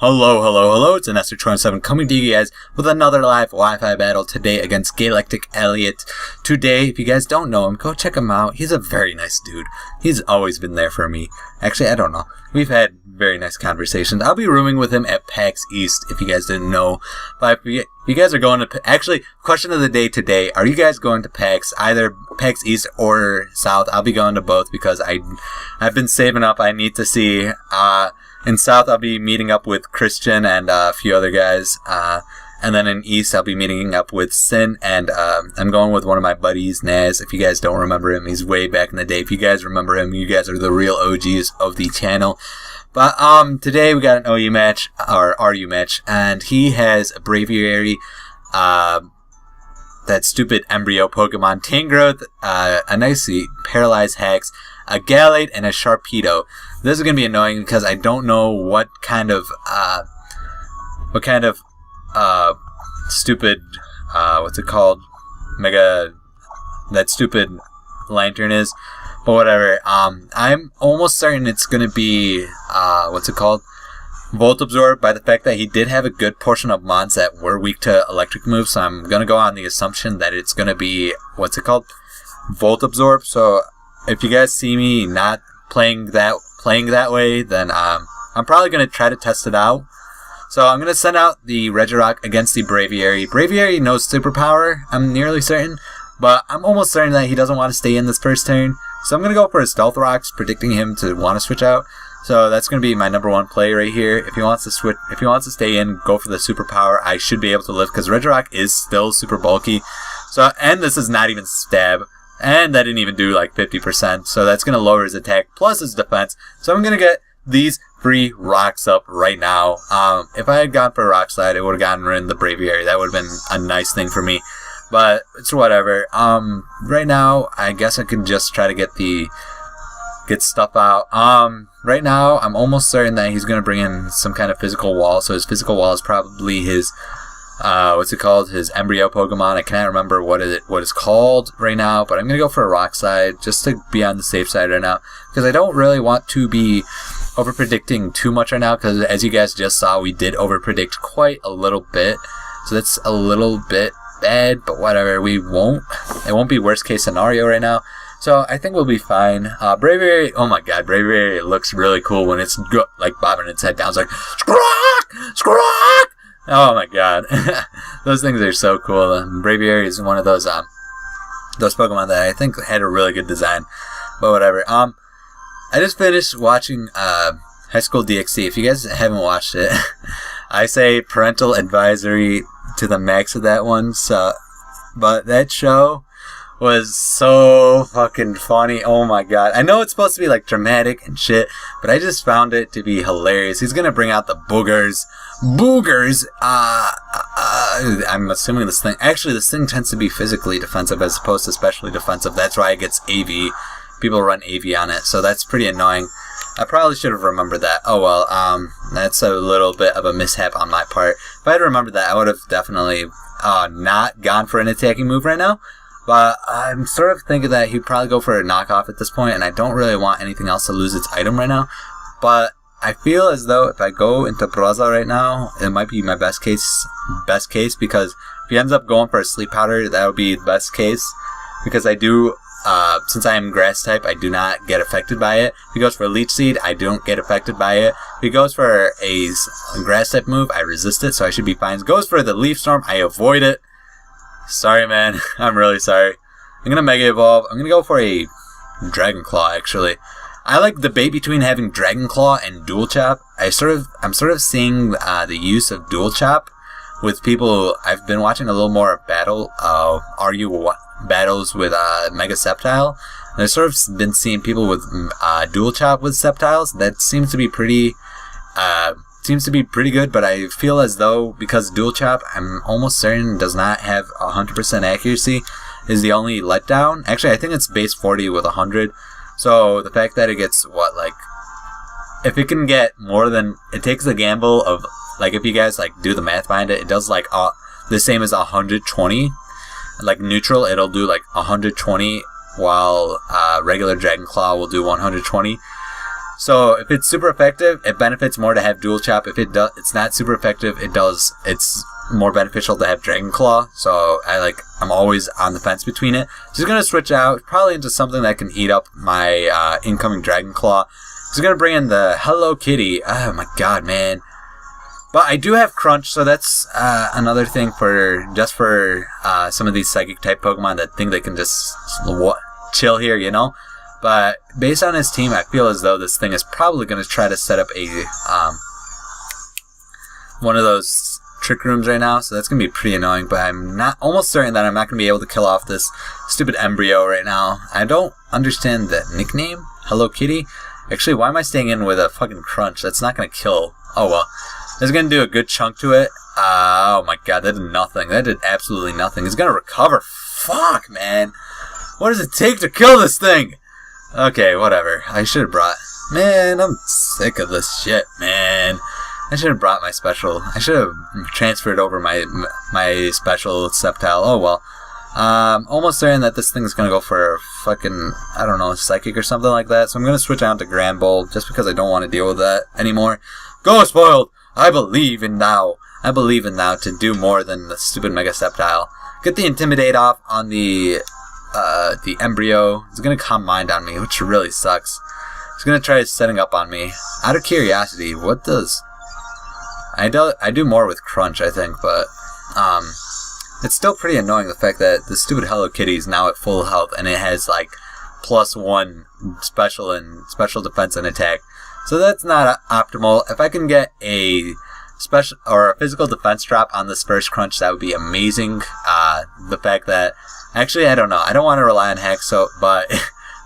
Hello, hello, hello, it's Enestor 27 coming to you guys with another live Wi-Fi battle today against GalacticElliot. Today, if you guys don't know him, go check him out. He's a very nice dude. He's always been there for me. Actually, I don't know. We've had very nice conversations. I'll be rooming with him at PAX East, if you guys didn't know. But if you guys are going to... Actually, question of the day today, are you guys going to PAX, either PAX East or South? I'll be going to both because I've been saving up. I need to see... In South, I'll be meeting up with Christian and a few other guys. And then in East, I'll be meeting up with Sin. And I'm going with one of my buddies, Naz. If you guys don't remember him, he's way back in the day. If you guys remember him, you guys are the real OGs of the channel. But today, we got an OU match, or RU match. And he has a Braviary, that stupid embryo Pokemon, Tangrowth, a nicely paralyzed Hex, a Galate, and a Sharpedo. This is gonna be annoying because I don't know what kind of stupid what's it called, that stupid lantern is, but whatever. I'm almost certain it's gonna be Volt Absorb, by the fact that he did have a good portion of mons that were weak to electric moves, so I'm gonna go on the assumption that it's gonna be Volt Absorb. So if you guys see me not playing that way, then I'm probably going to try to test it out. So I'm going to send out the Regirock against the Braviary. Braviary knows Superpower, I'm nearly certain, but I'm almost certain that he doesn't want to stay in this first turn. So I'm going to go for his Stealth Rocks, predicting him to want to switch out. So that's going to be my number one play right here. If he wants to stay in, go for the Superpower. I should be able to live because Regirock is still super bulky. So, and this is not even Stab. And that didn't even do like 50%, so that's going to lower his attack plus his defense. So I'm going to get these 3 rocks up right now. If I had gone for a Rock Slide, it would have gotten rid of the Braviary. That would have been a nice thing for me. But it's whatever. Right now, I guess I can just try to get stuff out. Right now, I'm almost certain that he's going to bring in some kind of physical wall. So his physical wall is probably his... his embryo Pokemon. I can't remember what it's called right now, but I'm gonna go for a Rock Slide just to be on the safe side right now, because I don't really want to be over predicting too much right now, because as you guys just saw, we did over predict quite a little bit, so that's a little bit bad, but whatever. It won't be worst case scenario right now, so I think we'll be fine. Braviary, oh my god, Braviary looks really cool when it's like bobbing its head down. It's like Squawk! Squawk! Oh my god. Those things are so cool. Braviary is one of those Pokemon that I think had a really good design. But whatever. I just finished watching High School DxD. If you guys haven't watched it, I say parental advisory to the max of that one. So, but that show was so fucking funny. Oh my god. I know it's supposed to be like dramatic and shit, but I just found it to be hilarious. He's gonna bring out the boogers. I'm assuming this thing tends to be physically defensive as opposed to specially defensive. That's why it gets AV. People run AV on it, so that's pretty annoying. I probably should have remembered that. Oh well, that's a little bit of a mishap on my part. If I had remembered that, I would have definitely not gone for an attacking move right now. But I'm sort of thinking that he'd probably go for a knockoff at this point, and I don't really want anything else to lose its item right now. But I feel as though if I go into Braza right now, it might be my best case, because if he ends up going for a Sleep Powder, that would be the best case, because I do, since I am Grass type, I do not get affected by it. If he goes for a Leech Seed, I don't get affected by it. If he goes for a Grass type move, I resist it, so I should be fine. If he goes for the Leaf Storm, I avoid it. Sorry, man. I'm really sorry. I'm gonna Mega Evolve. I'm gonna go for a Dragon Claw, actually. I like the debate between having Dragon Claw and Dual Chop. I'm sort of seeing the use of Dual Chop with people. I've been watching a little more RU battles with Mega Sceptile. And I've sort of been seeing people with Dual Chop with Sceptiles. That seems to be pretty good, but I feel as though because Dual Chop, I'm almost certain does not have 100% accuracy, is the only letdown. Actually, I think it's base 40 with 100. So the fact that it gets if it can get more than, it takes a gamble of, like, if you guys like do the math behind it, it does like the same as 120. Like neutral, it'll do like 120, while regular Dragon Claw will do 120. So if it's super effective, it benefits more to have Dual Chop. If it's not super effective, it's more beneficial to have Dragon Claw. So I'm always on the fence between it. So he's gonna switch out probably into something that can eat up my incoming Dragon Claw. He's gonna bring in the Hello Kitty. Oh my god, man. But I do have Crunch, so that's another thing for some of these Psychic type Pokemon that think they can just chill here, you know. But based on his team, I feel as though this thing is probably going to try to set up a one of those trick rooms right now. So that's going to be pretty annoying. But I'm almost certain that I'm not going to be able to kill off this stupid embryo right now. I don't understand that nickname, Hello Kitty. Actually, why am I staying in with a fucking Crunch? That's not going to kill. Oh well. It's going to do a good chunk to it. Oh my god, that did nothing. That did absolutely nothing. It's going to recover. Fuck, man. What does it take to kill this thing? Okay, whatever. I should have brought... Man, I'm sick of this shit, man. I should have brought my special. I should have transferred over my special Sceptile. Oh, well. Almost certain that this thing's going to go for a fucking, I don't know, Psychic or something like that. So I'm going to switch out to Grand Bowl just because I don't want to deal with that anymore. Go, Spoiled! I believe in thou. I believe in thou to do more than the stupid Mega Sceptile. Get the Intimidate off on the embryo. It's gonna Calm Mind on me, which really sucks. It's gonna try setting up on me. Out of curiosity, what does... I do more with Crunch, I think, but it's still pretty annoying the fact that the stupid Hello Kitty is now at full health and it has like +1 special and special defense and attack. So that's not optimal. If I can get a special or a physical defense drop on this first Crunch, that would be amazing. The fact that actually, I don't know. I don't want to rely on Hex, but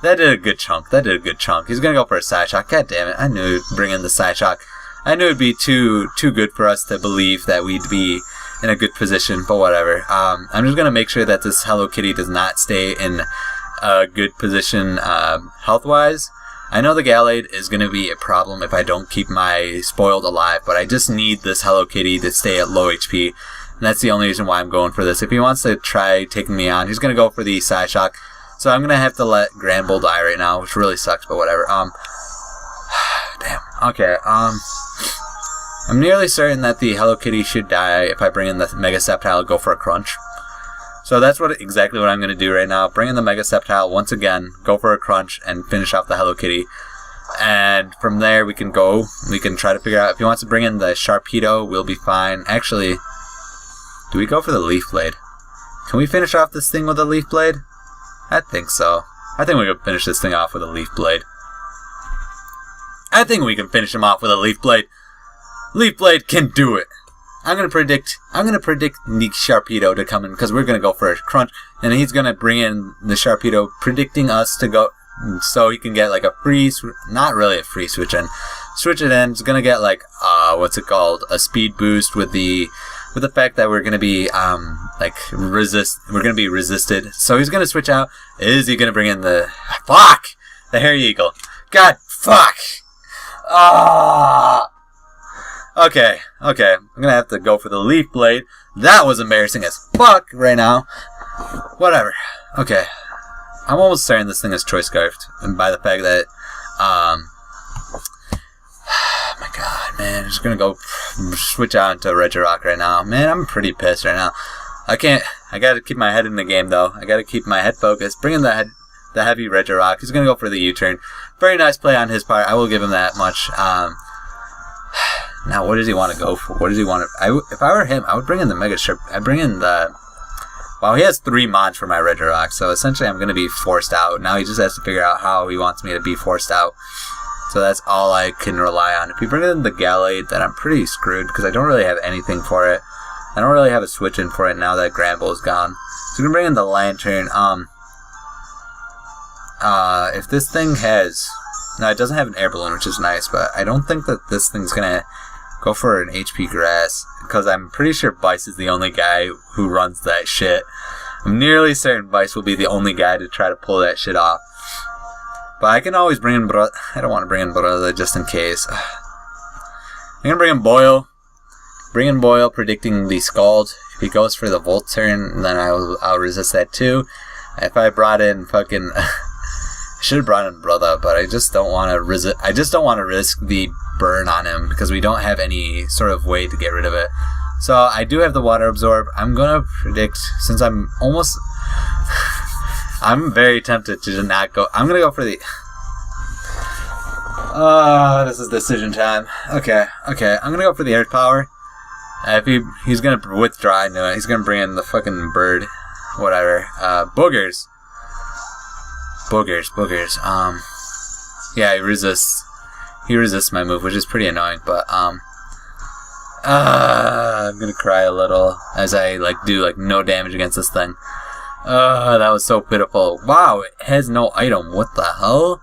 that did a good chunk. That did a good chunk. He's gonna go for a Psyshock. God damn it! I knew he'd bring in the Psyshock. I knew it'd be too good for us to believe that we'd be in a good position. But whatever. I'm just gonna make sure that this Hello Kitty does not stay in a good position health-wise. I know the Gallade is going to be a problem if I don't keep my Spoiled alive, but I just need this Hello Kitty to stay at low HP, and that's the only reason why I'm going for this. If he wants to try taking me on, he's going to go for the Psyshock, so I'm going to have to let Grand Bull die right now, which really sucks, but whatever. Damn. Okay, I'm nearly certain that the Hello Kitty should die if I bring in the Mega Sceptile and go for a Crunch. So that's exactly what I'm going to do right now. Bring in the Mega Sceptile once again, go for a Crunch, and finish off the Hello Kitty. And from there, we can try to figure out if he wants to bring in the Sharpedo, we'll be fine. Actually, do we go for the Leaf Blade? Can we finish off this thing with a Leaf Blade? I think so. I think we can finish this thing off with a Leaf Blade. I think we can finish him off with a Leaf Blade. Leaf Blade can do it. I'm gonna predict the Sharpedo to come in because we're gonna go for a Crunch, and he's gonna bring in the Sharpedo, predicting us to go, so he can get like a free, not really a free switch in. Switch it in. It's gonna get like what's it called? A speed boost with the fact that we're gonna be we're gonna be resisted. So he's gonna switch out. Is he gonna bring in the Hairy Eagle? God fuck! Okay, I'm gonna have to go for the Leaf Blade. That was embarrassing as fuck right now. Whatever. Okay. I'm almost certain this thing is Choice Scarfed. And by the fact that, oh my god, man. I'm just gonna go switch out into Regirock right now. Man, I'm pretty pissed right now. I gotta keep my head in the game though. I gotta keep my head focused. Bring in the heavy Regirock. He's gonna go for the U-turn. Very nice play on his part. I will give him that much. Now, what does he want to go for? What does he want to... if I were him, I would bring in the Mega Sharp. I'd bring in the... Well, he has 3 mods for my Regirock, so essentially I'm going to be forced out. Now he just has to figure out how he wants me to be forced out. So that's all I can rely on. If you bring in the Gallade, then I'm pretty screwed, because I don't really have anything for it. I don't really have a switch in for it now that Granbull is gone. So we're going to bring in the Lantern. If this thing has... No, it doesn't have an air balloon, which is nice, but I don't think that this thing's going to go for an HP Grass, because I'm pretty sure Vice is the only guy who runs that shit. I'm nearly certain Vice will be the only guy to try to pull that shit off. But I can always bring in I don't want to bring in Brother just in case. I'm going to bring in Boyle. Bring in Boyle, predicting the Scald. If he goes for the Volt turn, then I'll resist that too. If I brought in fucking... should have brought in Brother, but I just don't want to risk the burn on him because we don't have any sort of way to get rid of it. So I do have the water absorb. I'm gonna predict, since I'm almost I'm very tempted to not go. I'm gonna go for the this is decision time. Okay, I'm gonna go for the earth power. If he's gonna withdraw, I know it. He's gonna bring in the fucking bird, whatever. Boogers. Yeah, he resists my move, which is pretty annoying, but I'm gonna cry a little as I do no damage against this thing. That was so pitiful. Wow, it has no item. What the hell?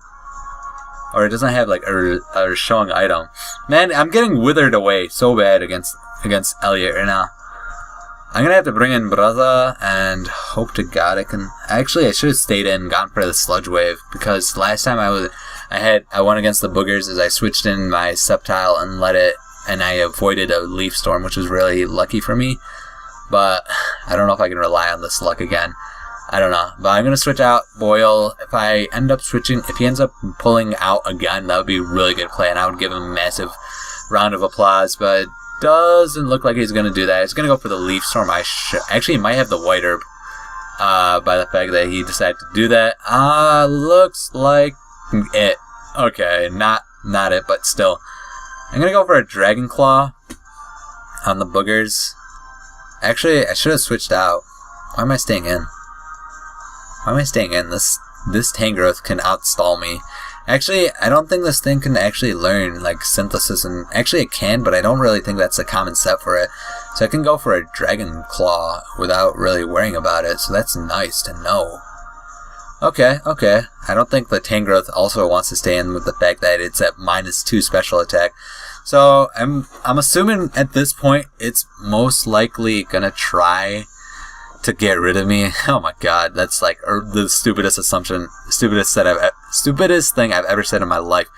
Or it doesn't have a showing item. Man, I'm getting withered away so bad against Elliot right now. I'm gonna have to bring in Brother and hope to God I can. Actually, I should have stayed in and gone for the sludge wave, because last time I went against the boogers as I switched in my Sceptile and I avoided a leaf storm, which was really lucky for me. But I don't know if I can rely on this luck again. I don't know. But I'm gonna switch out Boyle. If he ends up pulling out again, that would be a really good play, and I would give him a massive round of applause. But doesn't look like he's gonna do that. He's gonna go for the leaf storm. Actually, he might have the white herb by the fact that he decided to do that. Looks like it. Okay, not it, but still. I'm gonna go for a dragon claw on the boogers. Actually, I should have switched out. Why am I staying in? This Tangrowth can outstall me. Actually, I don't think this thing can actually learn synthesis, and actually it can, but I don't really think that's a common set for it. So I can go for a Dragon Claw without really worrying about it, so that's nice to know. Okay. I don't think the Tangrowth also wants to stay in with the fact that it's at -2 special attack. So I'm assuming at this point it's most likely gonna try to get rid of me. Oh my god, that's the stupidest thing I've ever said in my life.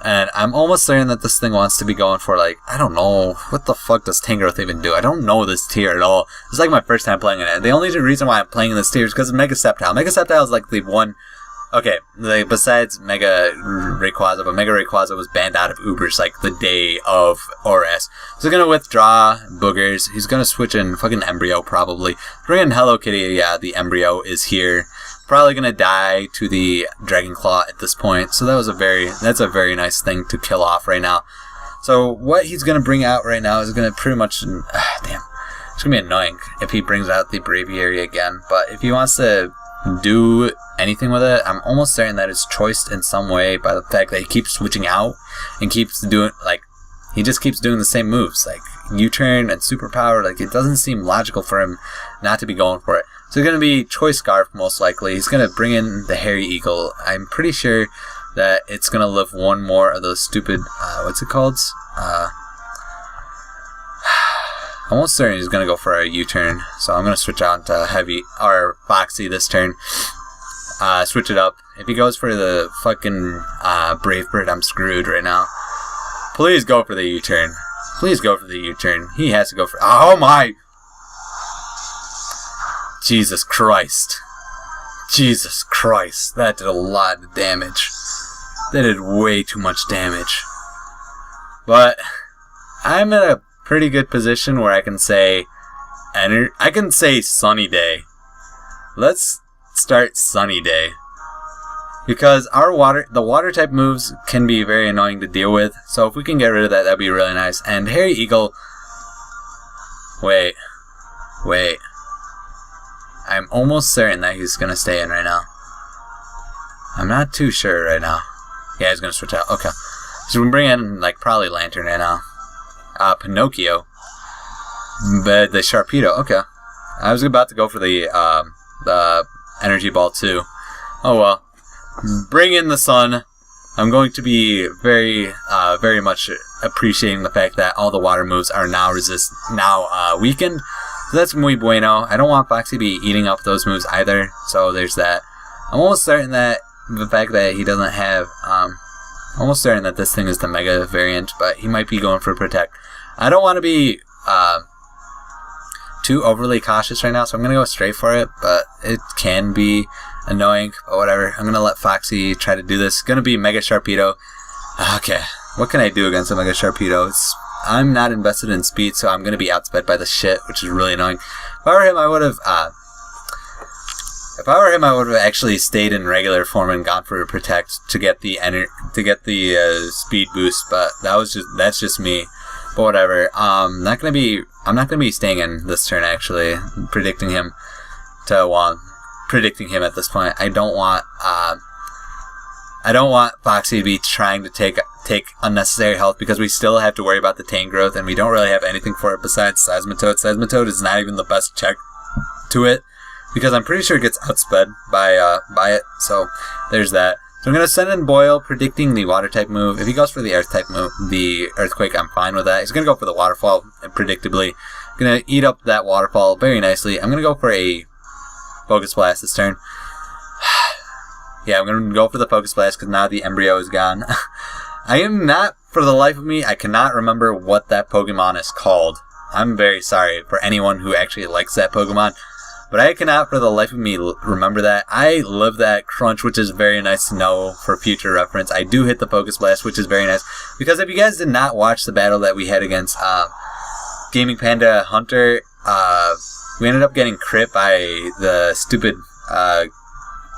And I'm almost certain that this thing wants to be going for I don't know, what the fuck does Tangrowth even do? I don't know this tier at all. It's my first time playing it. The only reason why I'm playing this tier is because of Mega Sceptile. Mega Sceptile is the one. Okay, besides Mega Rayquaza, but Mega Rayquaza was banned out of Ubers the day of ORAS. So he's gonna withdraw boogers. He's gonna switch in fucking Embryo probably. Bring in Hello Kitty. Yeah, the Embryo is here. Probably gonna die to the Dragon Claw at this point. So that's a very nice thing to kill off right now. So what he's gonna bring out right now is gonna pretty much damn. It's gonna be annoying if he brings out the Braviary again. But if he wants to do anything with it, I'm almost certain that it's choiced in some way by the fact that he keeps switching out and keeps doing he just keeps doing the same moves U-turn and superpower. It doesn't seem logical for him not to be going for it. So it's gonna be Choice Scarf most likely. He's gonna bring in the Hairy Eagle. I'm pretty sure that it's gonna live one more of those stupid what's it called? Almost certain he's gonna go for a U-turn, so I'm gonna switch out to Heavy or Foxy this turn. Switch it up. If he goes for the fucking Brave Bird, I'm screwed right now. Please go for the U-turn. He has to go for. Oh my! Jesus Christ! That did a lot of damage. That did way too much damage. But I'm in a pretty good position where I can say Sunny Day. Let's start Sunny Day, because the water type moves can be very annoying to deal with. So if we can get rid of that, that'd be really nice. And Hairy Eagle. Wait. I'm almost certain that he's gonna stay in right now. I'm not too sure right now. Yeah, he's gonna switch out. Okay, so we bring in probably Lantern right now. Pinocchio. But the Sharpedo, okay. I was about to go for the Energy Ball too. Oh well. Bring in the sun. I'm going to be very much appreciating the fact that all the water moves are now weakened. So that's muy bueno. I don't want Foxy to be eating up those moves either, so there's that. I'm almost certain that the fact that he doesn't have almost certain that this thing is the Mega variant, but he might be going for Protect. I don't want to be too overly cautious right now, so I'm going to go straight for it, but it can be annoying, but whatever. I'm going to let Foxy try to do this. It's going to be Mega Sharpedo. Okay, what can I do against a Mega Sharpedo? I'm not invested in speed, so I'm going to be outsped by the shit, which is really annoying. If I were him, I would have... If I were him, I would have actually stayed in regular form and gone for a Protect to get the speed boost, but that's just me. But whatever. I'm not gonna be staying in this turn actually. Predicting him at this point. I don't want Foxy to be trying to take unnecessary health because we still have to worry about the Tang growth and we don't really have anything for it besides Seismitoad. Seismitoad is not even the best check to it because I'm pretty sure it gets outsped by it. So there's that. So I'm going to send in Boyle, predicting the Water type move. If he goes for the Earth type move, the Earthquake, I'm fine with that. He's going to go for the Waterfall, predictably. Going to eat up that Waterfall very nicely. I'm going to go for a Focus Blast this turn. Yeah, I'm going to go for the Focus Blast because now the Embryo is gone. I am not, for the life of me, I cannot remember what that Pokemon is called. I'm very sorry for anyone who actually likes that Pokemon. But I cannot for the life of me remember that. I love that Crunch, which is very nice to know for future reference. I do hit the Focus Blast, which is very nice. Because if you guys did not watch the battle that we had against Gaming Panda Hunter, we ended up getting crit by the stupid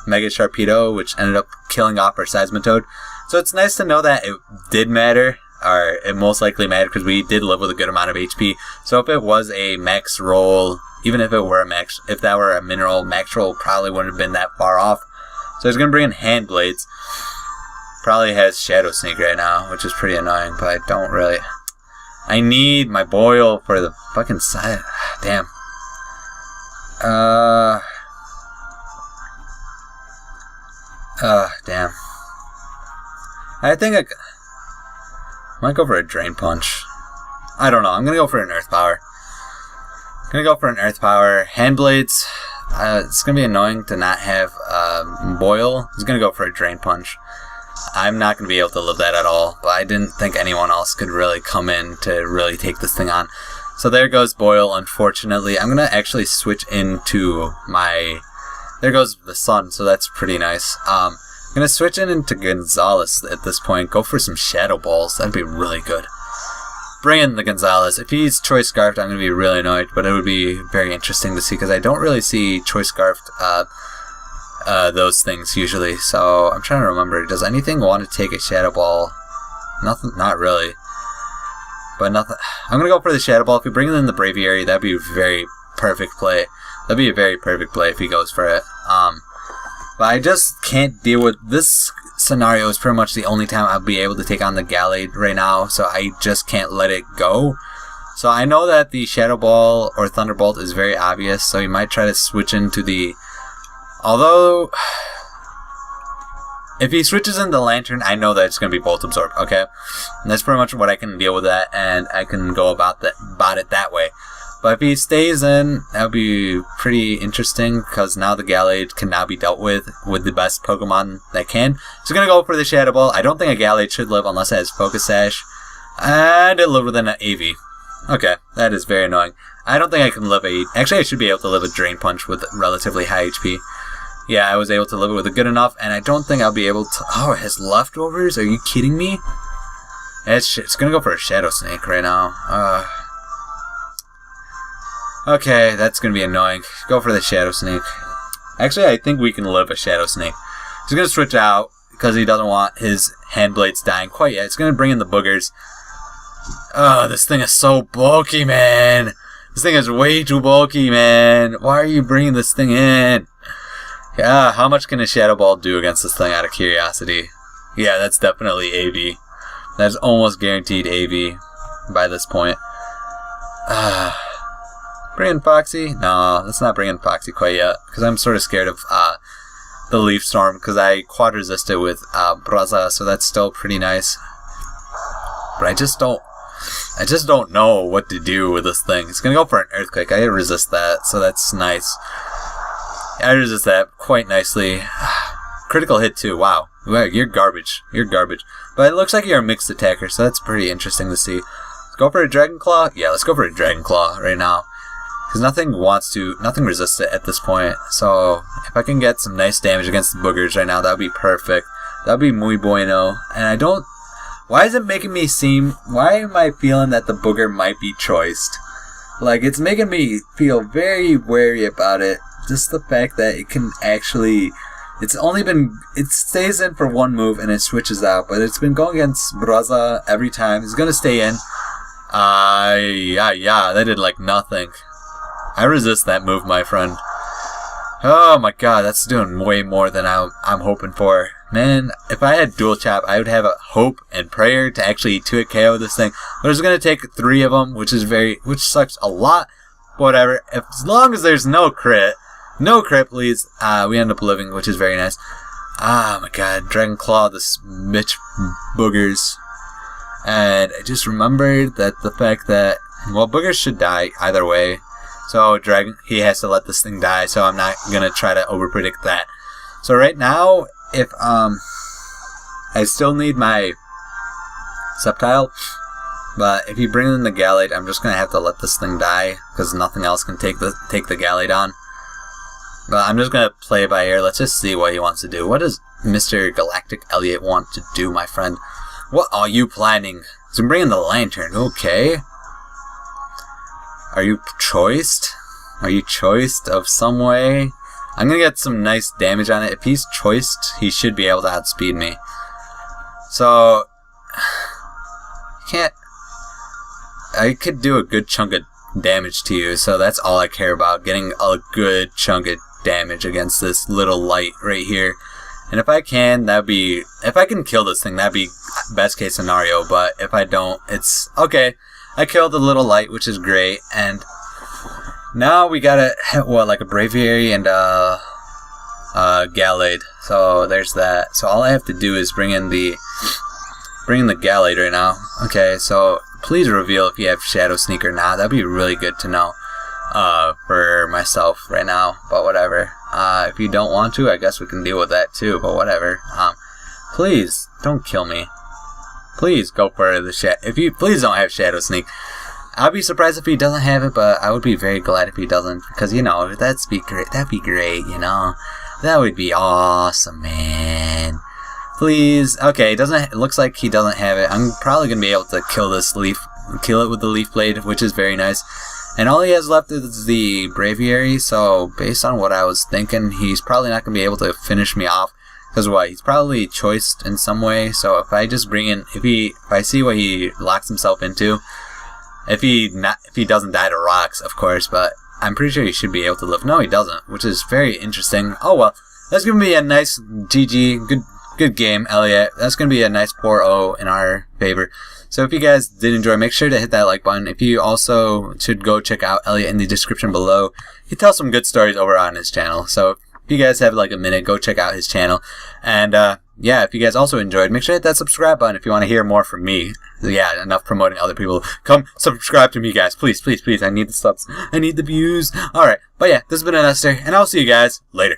Mega Sharpedo, which ended up killing off our Seismitoad. So it's nice to know that it did matter, or it most likely mattered because we did live with a good amount of HP. So if it was a max roll... Even if it were a max, if that were a mineral, max roll probably wouldn't have been that far off. So he's going to bring in Hand Blades. Probably has Shadow Sneak right now, which is pretty annoying, but I don't really... I need my Boyle for the fucking side. Damn. Damn. I think I might go for a Drain Punch. I don't know. I'm going to go for an Earth Power. Gonna go for an Earth Power. Hand Blades. It's gonna be annoying to not have Boyle. He's gonna go for a Drain Punch. I'm not gonna be able to live that at all, but I didn't think anyone else could really come in to really take this thing on. So there goes Boyle, unfortunately. I'm gonna actually switch into my... There goes the Sun, so that's pretty nice. I'm gonna switch into Gonzalez at this point. Go for some Shadow Balls. That'd be really good. Bring in the Gonzalez. If he's Choice Scarfed, I'm going to be really annoyed, but it would be very interesting to see because I don't really see Choice Scarfed those things usually. So I'm trying to remember. Does anything want to take a Shadow Ball? Nothing. Not really. But nothing. I'm going to go for the Shadow Ball. If we bring in the Braviary, that'd be a very perfect play. That'd be a very perfect play if he goes for it. But I just can't deal with this. Scenario is pretty much the only time I'll be able to take on the Gallade right now, so I just can't let it go. So I know that the Shadow Ball or Thunderbolt is very obvious, so he might try to switch into the... Although, if he switches into Lantern, I know that it's going to be Bolt Absorb, okay? And that's pretty much what I can deal with that, and I can go about it that way. But if he stays in, that would be pretty interesting because now the Gallade can now be dealt with the best Pokemon that can. So going to go for the Shadow Ball. I don't think a Gallade should live unless it has Focus Sash. And it lived with an AV. Okay, that is very annoying. I don't think I can live a... Actually, I should be able to live a Drain Punch with relatively high HP. Yeah, I was able to live it with a good enough, and I don't think I'll be able to... Oh, it has Leftovers? Are you kidding me? It's going to go for a Shadow Snake right now. Okay, that's going to be annoying. Go for the Shadow Snake. Actually, I think we can live a Shadow Snake. He's going to switch out because he doesn't want his Hand Blades dying quite yet. It's going to bring in the Boogers. Oh, this thing is so bulky, man. This thing is way too bulky, man. Why are you bringing this thing in? Yeah, how much can a Shadow Ball do against this thing out of curiosity? Yeah, that's definitely AV. That's almost guaranteed AV by this point. Bring in Foxy? No, let's not bring in Foxy quite yet, because I'm sort of scared of the Leaf Storm, because I quad resist it with Braza, so that's still pretty nice. But I just don't know what to do with this thing. It's gonna go for an Earthquake. I resist that, so that's nice. I resist that quite nicely. Critical hit too. Wow, you're garbage. You're garbage. But it looks like you're a mixed attacker, so that's pretty interesting to see. Let's go for a Dragon Claw. Yeah, let's go for a Dragon Claw right now. Because nothing resists it at this point. So if I can get some nice damage against the boogers right now, that would be perfect. That would be muy bueno. And I don't... Why is it making me seem... Why am I feeling that the booger might be choiced? Like, it's making me feel very wary about it. Just the fact that it can actually... It's only been... It stays in for one move and it switches out. But it's been going against Braza every time. It's going to stay in. Yeah, that did like nothing. I resist that move, my friend. Oh my god, that's doing way more than I'm hoping for. Man, if I had dual chop, I would have a hope and prayer to actually 2-hit KO this thing. But it's going to take 3 of them, which sucks a lot. Whatever. As long as there's no crit, please, we end up living, which is very nice. Ah, my god, Dragon Claw, this bitch boogers. And I just remembered that the fact that, well, boogers should die either way. So he has to let this thing die, so I'm not going to try to overpredict that. So right now, if, I still need my Sceptile, but if you bring in the Gallade, I'm just going to have to let this thing die, because nothing else can take the Gallade on. But I'm just going to play it by ear. Let's just see what he wants to do. What does Mr. GalacticElliot want to do, my friend? What are you planning? So I'm bringing the Lantern, okay. Are you choiced? Are you choiced of some way? I'm gonna get some nice damage on it. If he's choiced, he should be able to outspeed me. So, I could do a good chunk of damage to you, so that's all I care about. Getting a good chunk of damage against this little light right here. And if I can, if I can kill this thing, that'd be best case scenario, but if I don't, it's okay. I killed the little light, which is great, and now we gotta hit, what, like a Braviary and Gallade. So there's that. So all I have to do is bring in the Gallade right now. Okay, so please reveal if you have Shadow Sneak or not. That'd be really good to know for myself right now, but whatever. If you don't want to, I guess we can deal with that too, but whatever. Please, don't kill me. Please go for the please don't have Shadow Sneak. I'll be surprised if he doesn't have it, but I would be very glad if he doesn't, because, you know, that'd be great, you know. That would be awesome, man. Please. Okay, it looks like he doesn't have it. I'm probably going to be able to kill it with the Leaf Blade, which is very nice. And all he has left is the Braviary, so based on what I was thinking, he's probably not going to be able to finish me off. Because what? He's probably choiced in some way, so if I just bring in, if I see what he locks himself into, if he doesn't die to rocks, of course, but I'm pretty sure he should be able to live. No, he doesn't, which is very interesting. Oh well, that's going to be a nice GG, good game, Elliot. That's going to be a nice 4-0 in our favor. So if you guys did enjoy, make sure to hit that like button. If you also should go check out Elliot in the description below. He tells some good stories over on his channel, so if you guys have like a minute, go check out his channel. And yeah, if you guys also enjoyed, make sure to hit that subscribe button if you want to hear more from me. Yeah, enough promoting other people. Come subscribe to me, guys. Please, please, please. I need the subs. I need the views. Alright, but yeah, this has been Enestor, and I'll see you guys later.